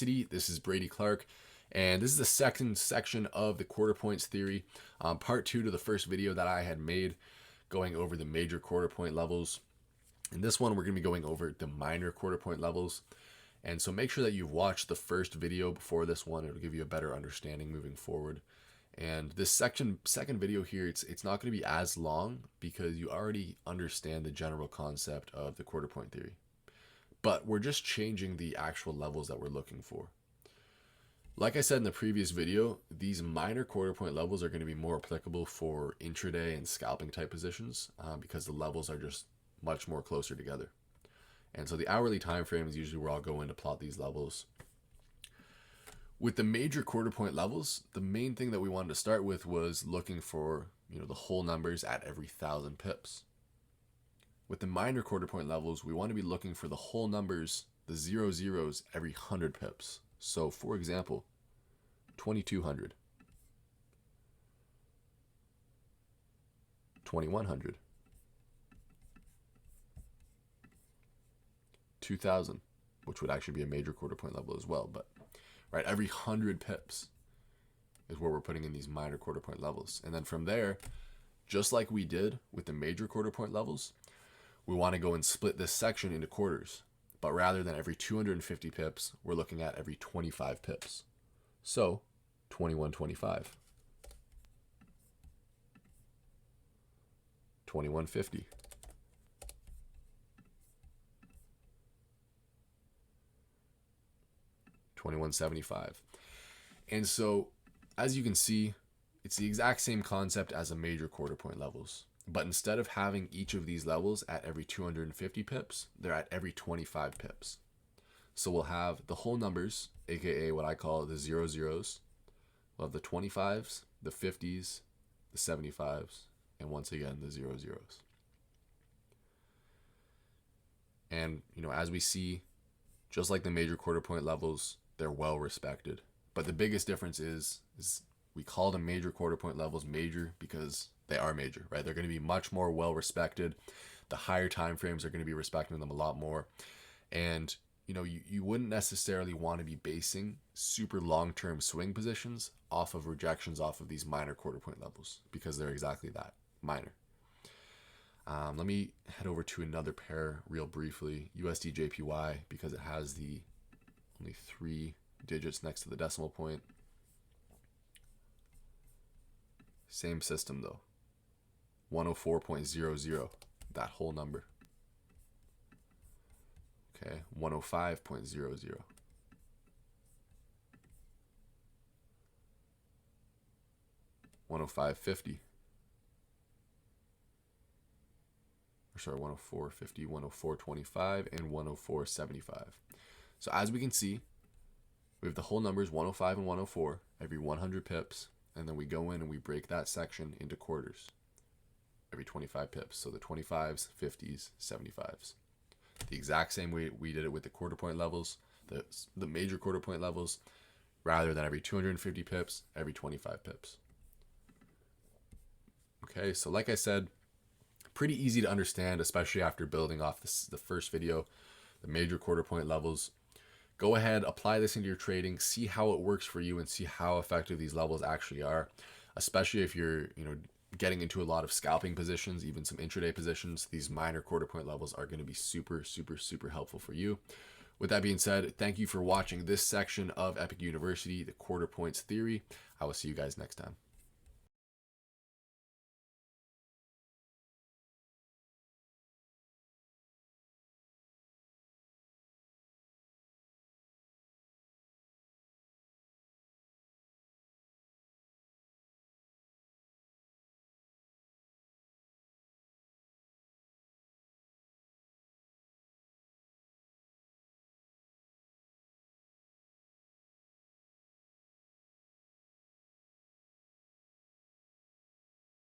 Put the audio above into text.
University. This is Brady Clark, and this is the second section of the quarter points theory, part 2 to the first video that I had made going over the major quarter point levels. In this one, we're going to be going over the minor quarter point levels. And so make sure that you've watched the first video before this one. It'll give you a better understanding moving forward. And this second video here, it's not going to be as long because you already understand the general concept of the quarter point theory. But we're just changing the actual levels that we're looking for. Like I said in the previous video, these minor quarter point levels are going to be more applicable for intraday and scalping type positions because the levels are just much more closer together. And so the hourly time frame is usually where I'll go in to plot these levels. With the major quarter point levels, the main thing that we wanted to start with was looking for, the whole numbers at every 1,000 pips. With the minor quarter point levels, we want to be looking for the whole numbers, the 0 zeros, every 100 pips. So for example, 2,200, 2,100, 2,000, which would actually be a major quarter point level as well, but right, every 100 pips is where we're putting in these minor quarter point levels. And then from there, just like we did with the major quarter point levels, we want to go and split this section into quarters. But rather than every 250 pips, we're looking at every 25 pips. So 2125, 2150, 2175. And so, as you can see, it's the exact same concept as a major quarter point levels. But instead of having each of these levels at every 250 pips, they're at every 25 pips. So we'll have the whole numbers, aka what I call the 0 zeros. We'll have the 25s, the 50s, the 75s, and once again, the 0 zeros. And, as we see, just like the major quarter point levels, they're well respected. But the biggest difference is we call the major quarter point levels major because they are major, right? They're going to be much more well respected. The higher time frames are going to be respecting them a lot more. And, you wouldn't necessarily want to be basing super long-term swing positions off of rejections off of these minor quarter point levels because they're exactly that, minor. Let me head over to another pair real briefly, USD JPY, because it has the only 3 digits next to the decimal point. Same system though. 104.00, that whole number. Okay, 105.00. 105.50. Sorry, 104.50, 104.25, and 104.75. So as we can see, we have the whole numbers 105 and 104 every 100 pips, and then we go in and we break that section into quarters every 25 pips. So the 25s, 50s, 75s. The exact same way we did it with the quarter point levels, the major quarter point levels, rather than every 250 pips, every 25 pips. Okay, so like I said, pretty easy to understand, especially after building off the first video, the major quarter point levels. Go ahead, apply this into your trading, see how it works for you and see how effective these levels actually are, especially if you're, getting into a lot of scalping positions, even some intraday positions. These minor quarter point levels are going to be super, super, super helpful for you. With that being said, thank you for watching this section of Epic University, the quarter points theory. I will see you guys next time.